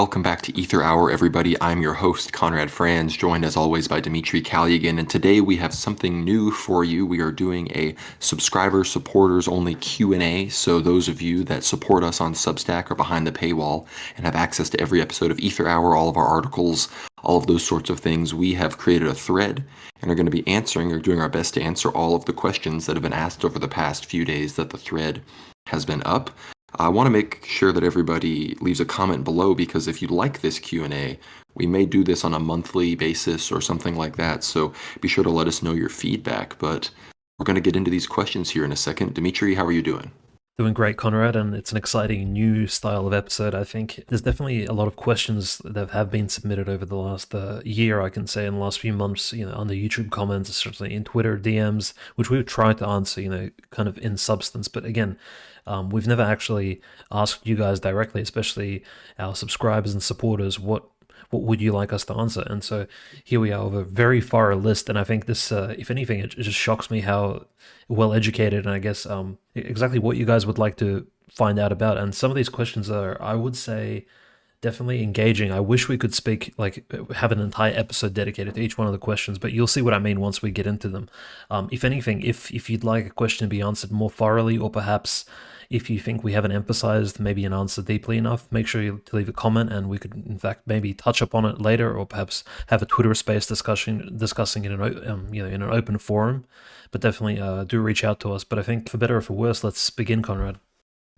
welcome back to Aether Hour, everybody. I'm your host, Conrad Franz, joined as always by Dimitri Kalyagan, and today we have something new for you. We are doing a subscriber supporters only Q&A, so those of you that support us on Substack are behind the paywall and have access to every episode of Aether Hour, all of our articles, all of those sorts of things. We have created a thread and are going to be answering or doing our best to answer all of the questions that have been asked over the past few days that the thread has been up. I want to make sure that everybody leaves a comment below, because if you like this Q&A, we may do this on a monthly basis or something like that, so be sure to let us know your feedback. But we're going to get into these questions here in a second. Dimitri, how are you doing? Doing great, Conrad, and it's an exciting new style of episode. I think there's definitely a lot of questions that have been submitted over the last year, I can say, in the last few months, on the YouTube comments, especially in Twitter DMs, which we've tried to answer, kind of in substance. But again, we've never actually asked you guys directly, especially our subscribers and supporters, what would you like us to answer? And so here we are with a very thorough list, and I think this, if anything, it just shocks me how well educated and I guess exactly what you guys would like to find out about. And some of these questions are, I would say, definitely engaging. I wish we could have an entire episode dedicated to each one of the questions, but you'll see what I mean once we get into them. If anything, if you'd like a question to be answered more thoroughly, or perhaps if you think we haven't emphasized maybe an answer deeply enough, make sure to leave a comment, and we could in fact maybe touch upon it later, or perhaps have a Twitter space discussing it in an open forum. But definitely do reach out to us. But I think for better or for worse, let's begin, Conrad.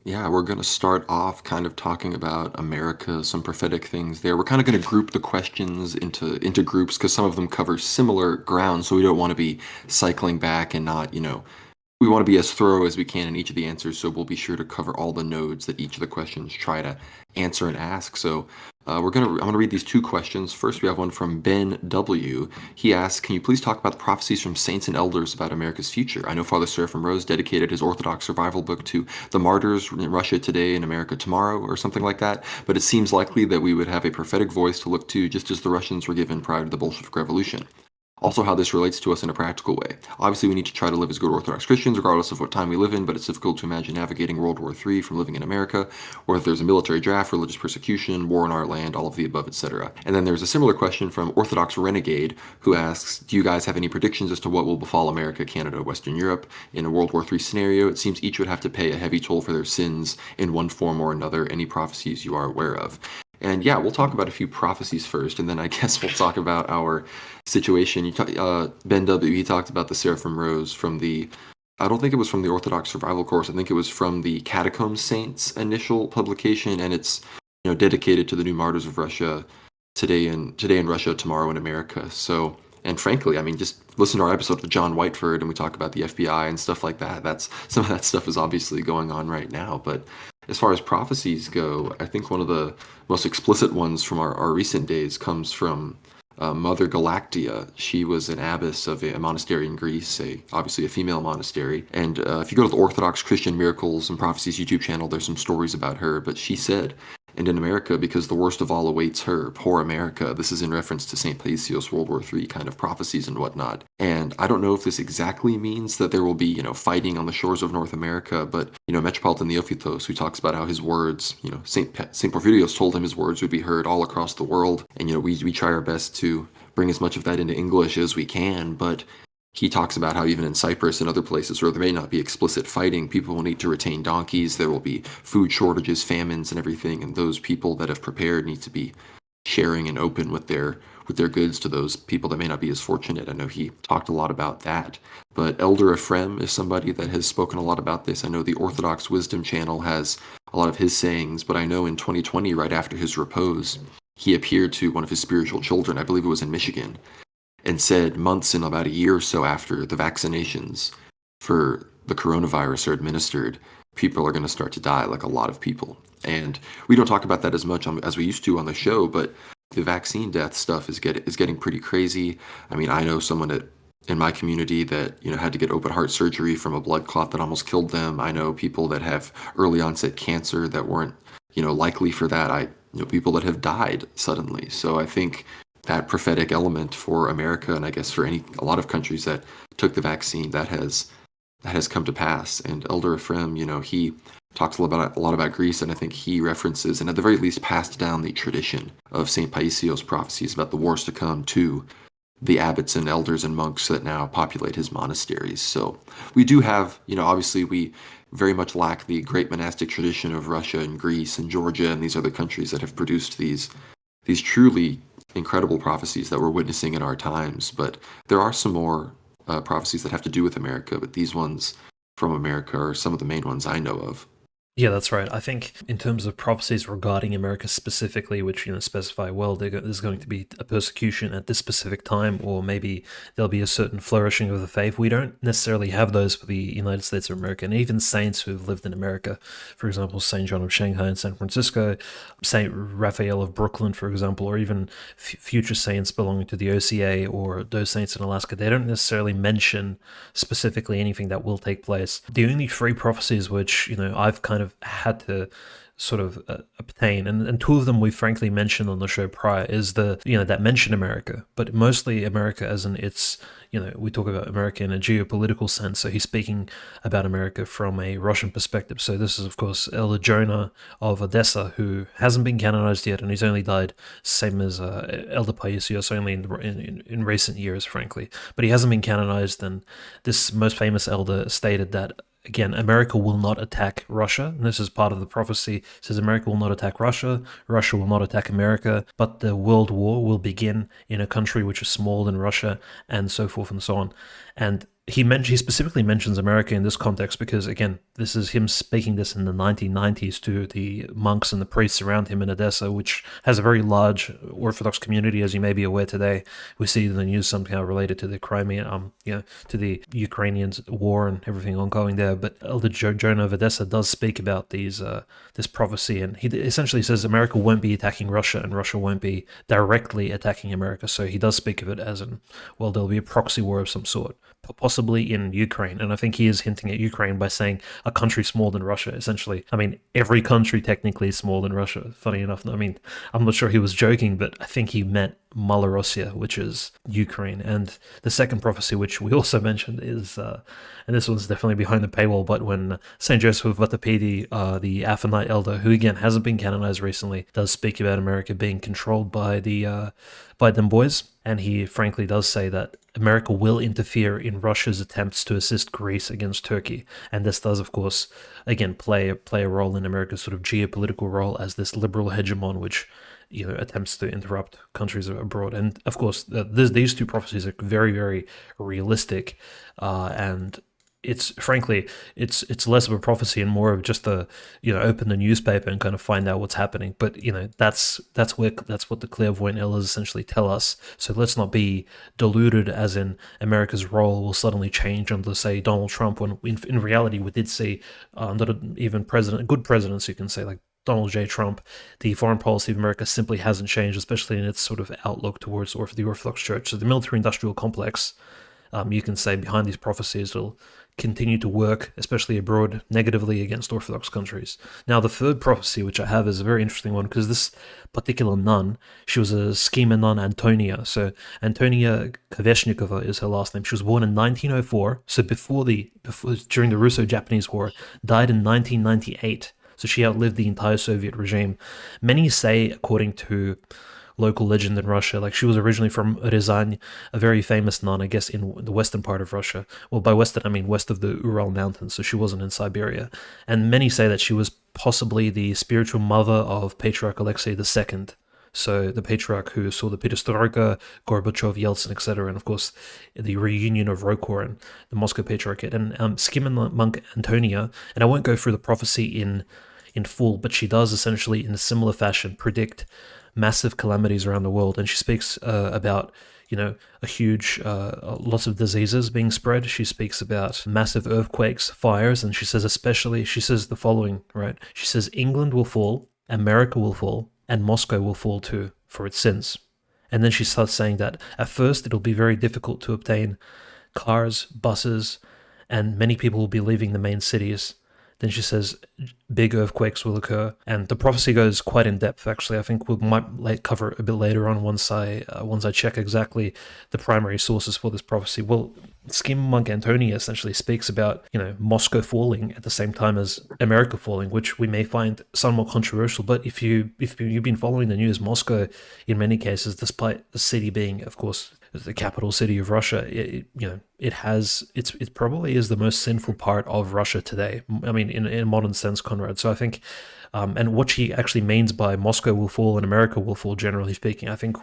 Yeah, we're going to start off kind of talking about America, some prophetic things there. We're kind of going to group the questions into groups, because some of them cover similar ground, so we don't want to be cycling back and not, we want to be as thorough as we can in each of the answers, so we'll be sure to cover all the nodes that each of the questions try to answer and ask. So I'm gonna read these two questions. First, we have one from Ben W. He asks, "Can you please talk about the prophecies from saints and elders about America's future? I know Father Seraphim Rose dedicated his Orthodox survival book to the martyrs in Russia today and America tomorrow, or something like that. But it seems likely that we would have a prophetic voice to look to, just as the Russians were given prior to the Bolshevik Revolution. Also, how this relates to us in a practical way. Obviously, we need to try to live as good Orthodox Christians, regardless of what time we live in, but it's difficult to imagine navigating World War III from living in America, or if there's a military draft, religious persecution, war in our land, all of the above, etc." And then there's a similar question from Orthodox Renegade, who asks, "Do you guys have any predictions as to what will befall America, Canada, Western Europe in a World War III scenario? It seems each would have to pay a heavy toll for their sins in one form or another. Any prophecies you are aware of?" And yeah, we'll talk about a few prophecies first, and then I guess we'll talk about our situation. Ben W., he talked about the Seraphim Rose from I don't think it was from the Orthodox Survival Course. I think it was from the Catacomb Saints initial publication, and it's dedicated to the new martyrs of Russia today in Russia, tomorrow in America. So, and frankly, I mean, just listen to our episode with John Whiteford, and we talk about the FBI and stuff like that. Some of that stuff is obviously going on right now, but as far as prophecies go, I think one of the most explicit ones from our recent days comes from Mother Galactia. She was an abbess of a monastery in Greece, obviously a female monastery. And if you go to the Orthodox Christian Miracles and Prophecies YouTube channel, there's some stories about her. But she said, "And in America, because the worst of all awaits her, poor America." This is in reference to St. Paisios World War III kind of prophecies and whatnot. And I don't know if this exactly means that there will be, fighting on the shores of North America, but, Metropolitan Neophytos, who talks about how his words, St. Porphyrios told him his words would be heard all across the world. And, we try our best to bring as much of that into English as we can, but he talks about how even in Cyprus and other places where there may not be explicit fighting, people will need to retain donkeys. There will be food shortages, famines, and everything. And those people that have prepared need to be sharing and open with their goods to those people that may not be as fortunate. I know he talked a lot about that. But Elder Ephraim is somebody that has spoken a lot about this. I know the Orthodox Wisdom channel has a lot of his sayings, but I know in 2020, right after his repose, he appeared to one of his spiritual children, I believe it was in Michigan, and said months and about a year or so after the vaccinations for the coronavirus are administered, people are going to start to die, like a lot of people. And we don't talk about that as much as we used to on the show, but the vaccine death stuff is getting pretty crazy. I mean, I know someone in my community that had to get open heart surgery from a blood clot that almost killed them. I know people that have early onset cancer that weren't likely for that. I know people that have died suddenly. So I think that prophetic element for America, and I guess for a lot of countries that took the vaccine, that has come to pass. And Elder Ephraim, he talks a lot about Greece, and I think he references and at the very least passed down the tradition of Saint Paisio's prophecies about the wars to come to the abbots and elders and monks that now populate his monasteries. So we do have, obviously we very much lack the great monastic tradition of Russia and Greece and Georgia and these other countries that have produced these truly incredible prophecies that we're witnessing in our times. But there are some more prophecies that have to do with America, but these ones from America are some of the main ones I know of. Yeah, that's right. I think in terms of prophecies regarding America specifically, which specify well, there's going to be a persecution at this specific time, or maybe there'll be a certain flourishing of the faith. We don't necessarily have those for the United States of America, and even saints who've lived in America, for example, Saint John of Shanghai and San Francisco, Saint Raphael of Brooklyn, for example, or even future saints belonging to the OCA or those saints in Alaska. They don't necessarily mention specifically anything that will take place. The only three prophecies which I've kind of had to sort of obtain, and two of them we frankly mentioned on the show prior, is that mention America, but mostly America as in its, we talk about America in a geopolitical sense, so he's speaking about America from a Russian perspective. So this is of course Elder Jonah of Odessa, who hasn't been canonized yet, and he's only died same as Elder Paisios only in recent years, frankly, but he hasn't been canonized. And this most famous elder stated that, again, America will not attack Russia. And this is part of the prophecy. It says America will not attack Russia. Russia will not attack America. But the world war will begin in a country which is smaller than Russia, and so forth and so on. And he specifically mentions America in this context because, again, this is him speaking this in the 1990s to the monks and the priests around him in Odessa, which has a very large Orthodox community, as you may be aware today. We see in the news somehow related to the Crimea, to the Ukrainians war and everything ongoing there. But Elder Jonah of Odessa does speak about this prophecy, and he essentially says America won't be attacking Russia, and Russia won't be directly attacking America. So he does speak of it as there'll be a proxy war of some sort, possibly in Ukraine. And I think he is hinting at Ukraine by saying a country smaller than Russia, essentially. I mean, every country technically is smaller than Russia, funny enough. I mean, I'm not sure he was joking, but I think he meant Malorussia, which is Ukraine. And the second prophecy, which we also mentioned, is, and this one's definitely behind the paywall, but when St. Joseph of Vatapedi, the Athonite elder, who again hasn't been canonized recently, does speak about America being controlled by by them boys. And he frankly does say that America will interfere in Russia's attempts to assist Greece against Turkey. And this does, of course, again, play a role in America's sort of geopolitical role as this liberal hegemon, which attempts to interrupt countries abroad. And of course, these two prophecies are very, very realistic, and it's frankly it's less of a prophecy and more of just open the newspaper and kind of find out what's happening. But that's what the clairvoyant elders essentially tell us. So let's not be deluded as in America's role will suddenly change under, say, Donald Trump, when in reality we did see not even good presidents, you can say, like Donald J. Trump, the foreign policy of America simply hasn't changed, especially in its sort of outlook towards the Orthodox Church. So the military-industrial complex, you can say, behind these prophecies will continue to work, especially abroad, negatively against Orthodox countries. Now, the third prophecy, which I have, is a very interesting one, because this particular nun, she was a schema nun, Antonia. So Antonia Kveshnikova is her last name. She was born in 1904, so during the Russo-Japanese War, died in 1998. So she outlived the entire Soviet regime. Many say, according to local legend in Russia, like she was originally from Ryazan, a very famous nun, I guess, in the western part of Russia. Well, by western, I mean west of the Ural Mountains, so she wasn't in Siberia. And many say that she was possibly the spiritual mother of Patriarch Alexei II. So the patriarch who saw the Perestroika, Gorbachev, Yeltsin, etc., and of course the reunion of Rokor and the Moscow Patriarchate. And Schema monk Antonia, and I won't go through the prophecy in full, but she does essentially, in a similar fashion, predict massive calamities around the world. And she speaks about a huge lots of diseases being spread. She speaks about massive earthquakes, fires, and she says the following, right? She says England will fall, America will fall, and Moscow will fall too for its sins. And then she starts saying that at first it'll be very difficult to obtain cars, buses, and many people will be leaving the main cities. Then she says big earthquakes will occur, and the prophecy goes quite in depth. Actually, I think we might cover it a bit later on once I check exactly the primary sources for this prophecy. Well, Schema Monk Antony essentially speaks about Moscow falling at the same time as America falling, which we may find somewhat controversial. But if you've been following the news, Moscow, in many cases, despite the city being, of course, the capital city of Russia, it probably is the most sinful part of Russia today. I mean, in a modern sense, Conrad. So I think, and what she actually means by Moscow will fall and America will fall, generally speaking, I think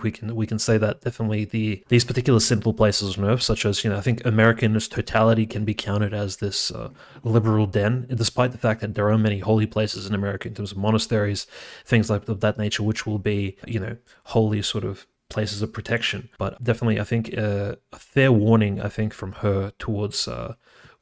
we can say that definitely these particular simple places on Earth, such as I think America in its totality can be counted as this liberal den, despite the fact that there are many holy places in America in terms of monasteries, things like of that nature, which will be holy sort of places of protection. But definitely, I think a fair warning, I think, from her towards all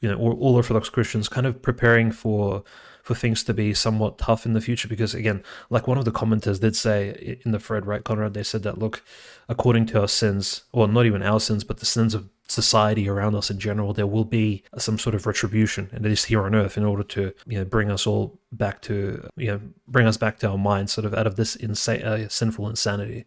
Orthodox Christians, kind of preparing for things to be somewhat tough in the future. Because again, like one of the commenters did say in the thread, right, Conrad, they said that, look, according to our sins, or not even our sins, but the sins of society around us in general, there will be some sort of retribution, at least here on Earth, in order to bring us all back to bring us back to our minds, sort of out of this sinful insanity.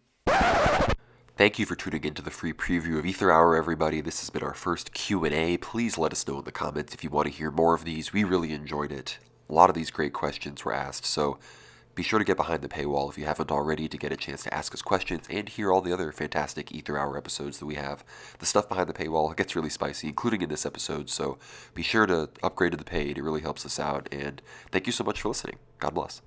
Thank you for tuning into the free preview of Aether Hour, everybody. This has been our first Q&A. Please let us know in the comments if you want to hear more of these. We really enjoyed it. A lot of these great questions were asked, so be sure to get behind the paywall if you haven't already to get a chance to ask us questions and hear all the other fantastic Aether Hour episodes that we have. The stuff behind the paywall gets really spicy, including in this episode, so be sure to upgrade to the paid. It really helps us out, and thank you so much for listening. God bless.